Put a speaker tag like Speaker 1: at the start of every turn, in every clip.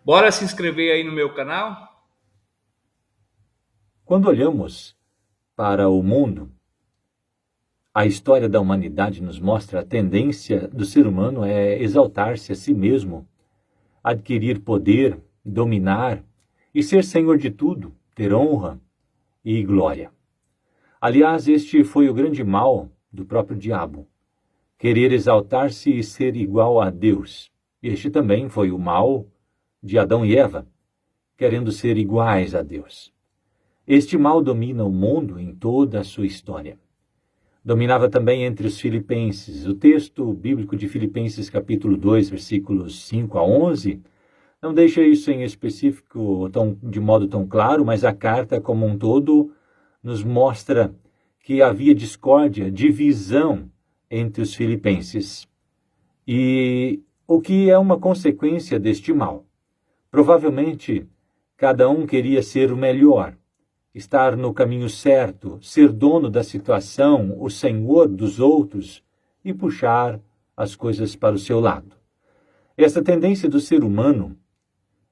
Speaker 1: Bora se inscrever aí no meu canal?
Speaker 2: Quando olhamos para o mundo, a história da humanidade nos mostra a tendência do ser humano é exaltar-se a si mesmo, adquirir poder, dominar e ser senhor de tudo, ter honra e glória. Aliás, este foi o grande mal do próprio diabo, querer exaltar-se e ser igual a Deus. Este também foi o mal de Adão e Eva, querendo ser iguais a Deus. Este mal domina o mundo em toda a sua história. Dominava também entre os filipenses. O texto bíblico de Filipenses capítulo 2, versículos 5 a 11, não deixa isso em específico de modo tão claro, mas a carta como um todo nos mostra que havia discórdia, divisão entre os filipenses. E o que é uma consequência deste mal? Provavelmente, cada um queria ser o melhor, estar no caminho certo, ser dono da situação, o senhor dos outros e puxar as coisas para o seu lado. Esta tendência do ser humano,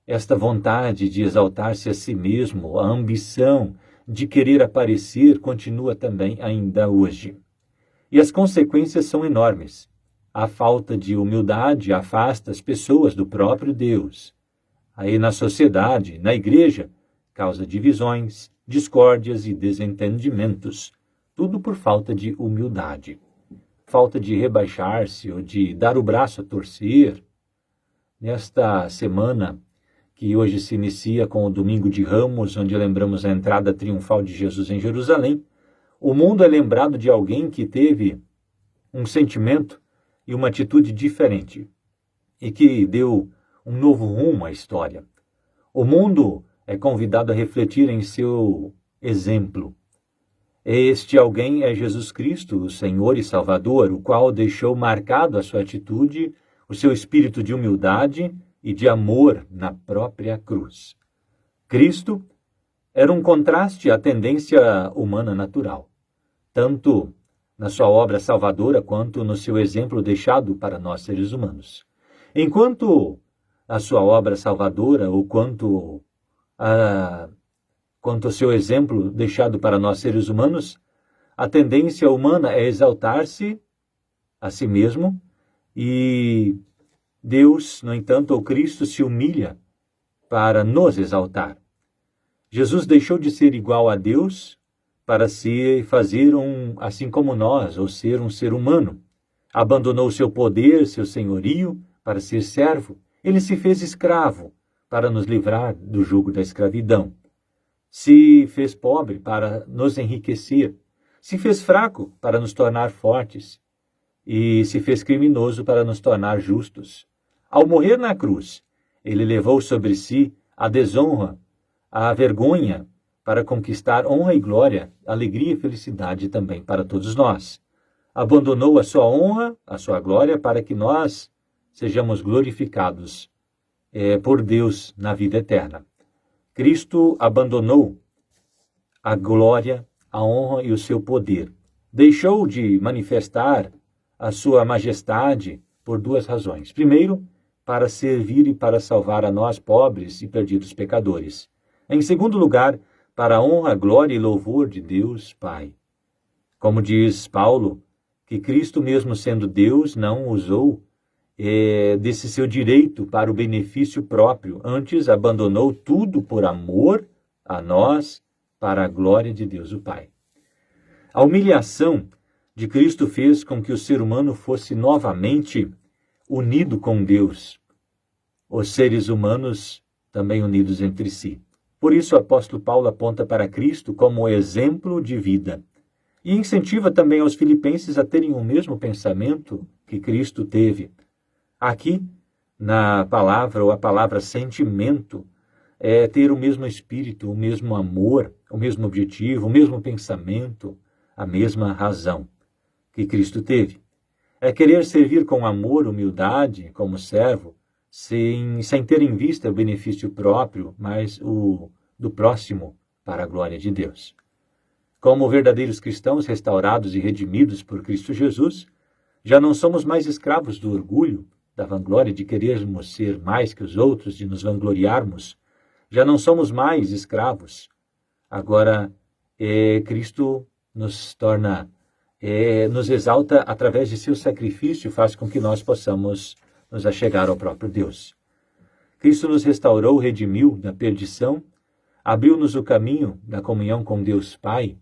Speaker 2: esta vontade de exaltar-se a si mesmo, a ambição de querer aparecer, continua também ainda hoje. E as consequências são enormes. A falta de humildade afasta as pessoas do próprio Deus. Aí na sociedade, na igreja, causa divisões, discórdias e desentendimentos, tudo por falta de humildade, falta de rebaixar-se ou de dar o braço a torcer. Nesta semana, que hoje se inicia com o Domingo de Ramos, onde lembramos a entrada triunfal de Jesus em Jerusalém, o mundo é lembrado de alguém que teve um sentimento e uma atitude diferente e que deu um novo rumo à história. O mundo é convidado a refletir em seu exemplo. Este alguém é Jesus Cristo, o Senhor e Salvador, o qual deixou marcado a sua atitude, o seu espírito de humildade e de amor na própria cruz. Cristo era um contraste à tendência humana natural, tanto na sua obra salvadora quanto no seu exemplo deixado para nós seres humanos. Enquanto a sua obra salvadora, ou quanto ao seu exemplo deixado para nós seres humanos, a tendência humana é exaltar-se a si mesmo e Deus, no entanto, ou Cristo, se humilha para nos exaltar. Jesus deixou de ser igual a Deus para se fazer assim como nós, ou ser um ser humano. Abandonou seu poder, seu senhorio, para ser servo. Ele se fez escravo para nos livrar do jugo da escravidão. Se fez pobre para nos enriquecer. Se fez fraco para nos tornar fortes. E se fez criminoso para nos tornar justos. Ao morrer na cruz, ele levou sobre si a desonra, a vergonha, para conquistar honra e glória, alegria e felicidade também para todos nós. Abandonou a sua honra, a sua glória, para que nós sejamos glorificados por Deus na vida eterna. Cristo abandonou a glória, a honra e o seu poder. Deixou de manifestar a sua majestade por duas razões. Primeiro, para servir e para salvar a nós pobres e perdidos pecadores. Em segundo lugar, para a honra, glória e louvor de Deus Pai. Como diz Paulo, que Cristo, mesmo sendo Deus, não usou desse seu direito para o benefício próprio, antes abandonou tudo por amor a nós, para a glória de Deus o Pai. A humilhação de Cristo fez com que o ser humano fosse novamente unido com Deus, os seres humanos também unidos entre si. Por isso o apóstolo Paulo aponta para Cristo como exemplo de vida e incentiva também aos filipenses a terem o mesmo pensamento que Cristo teve. Aqui, na palavra, ou a palavra sentimento, é ter o mesmo espírito, o mesmo amor, o mesmo objetivo, o mesmo pensamento, a mesma razão que Cristo teve. É querer servir com amor, humildade, como servo, sem ter em vista o benefício próprio, mas o do próximo para a glória de Deus. Como verdadeiros cristãos restaurados e redimidos por Cristo Jesus, já não somos mais escravos do orgulho, da vanglória, de querermos ser mais que os outros, de nos vangloriarmos. Já não somos mais escravos. Agora, Cristo nos torna, nos exalta através de seu sacrifício, faz com que nós possamos nos achegar ao próprio Deus. Cristo nos restaurou, redimiu da perdição, abriu-nos o caminho da comunhão com Deus Pai.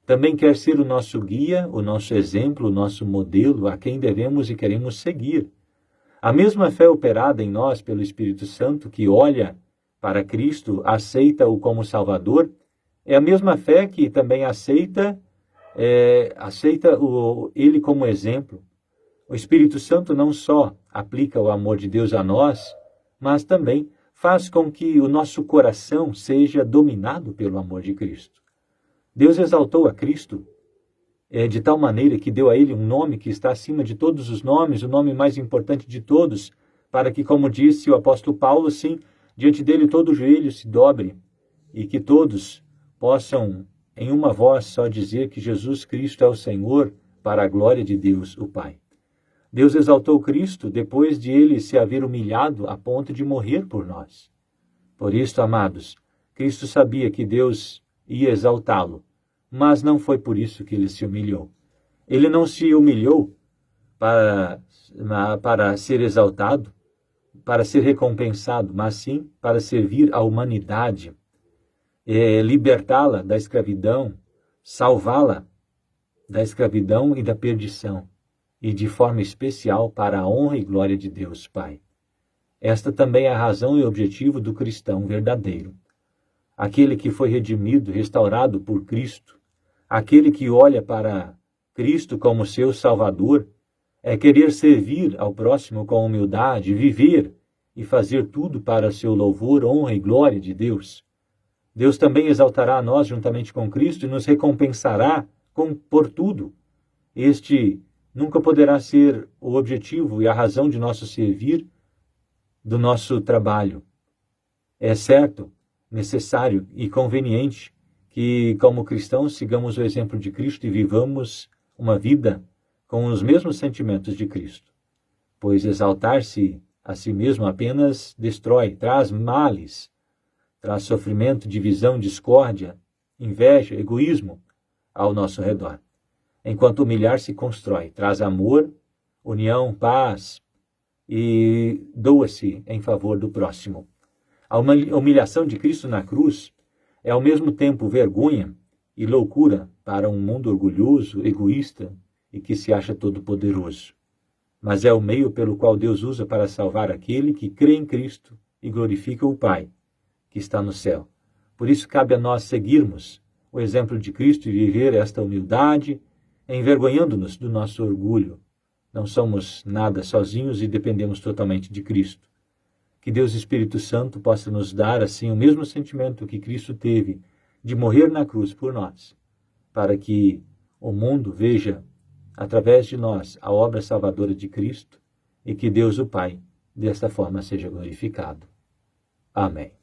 Speaker 2: Também quer ser o nosso guia, o nosso exemplo, o nosso modelo, a quem devemos e queremos seguir. A mesma fé operada em nós pelo Espírito Santo, que olha para Cristo, aceita-o como Salvador, é a mesma fé que também aceita ele como exemplo. O Espírito Santo não só aplica o amor de Deus a nós, mas também faz com que o nosso coração seja dominado pelo amor de Cristo. Deus exaltou a Cristo de tal maneira que deu a ele um nome que está acima de todos os nomes, o nome mais importante de todos, para que, como disse o apóstolo Paulo, sim, diante dele todo o joelho se dobre e que todos possam, em uma voz só, dizer que Jesus Cristo é o Senhor, para a glória de Deus, o Pai. Deus exaltou Cristo depois de ele se haver humilhado a ponto de morrer por nós. Por isso, amados, Cristo sabia que Deus ia exaltá-lo, mas não foi por isso que ele se humilhou. Ele não se humilhou para ser exaltado, para ser recompensado, mas sim para servir a humanidade, libertá-la da escravidão, salvá-la da escravidão e da perdição, e de forma especial para a honra e glória de Deus Pai. Esta também é a razão e objetivo do cristão verdadeiro. Aquele que foi redimido, restaurado por Cristo, aquele que olha para Cristo como seu Salvador, é querer servir ao próximo com humildade, viver e fazer tudo para seu louvor, honra e glória de Deus. Deus também exaltará a nós juntamente com Cristo e nos recompensará por tudo. Este nunca poderá ser o objetivo e a razão de nosso servir, do nosso trabalho. É certo, necessário e conveniente que, como cristãos, sigamos o exemplo de Cristo e vivamos uma vida com os mesmos sentimentos de Cristo, pois exaltar-se a si mesmo apenas destrói, traz males, traz sofrimento, divisão, discórdia, inveja, egoísmo ao nosso redor. Enquanto humilhar-se constrói, traz amor, união, paz e doa-se em favor do próximo. A humilhação de Cristo na cruz é ao mesmo tempo vergonha e loucura para um mundo orgulhoso, egoísta e que se acha todo-poderoso. Mas é o meio pelo qual Deus usa para salvar aquele que crê em Cristo e glorifica o Pai, que está no céu. Por isso cabe a nós seguirmos o exemplo de Cristo e viver esta humildade, envergonhando-nos do nosso orgulho. Não somos nada sozinhos e dependemos totalmente de Cristo. Que Deus Espírito Santo possa nos dar, assim, o mesmo sentimento que Cristo teve de morrer na cruz por nós, para que o mundo veja, através de nós, a obra salvadora de Cristo e que Deus, o Pai, desta forma seja glorificado. Amém.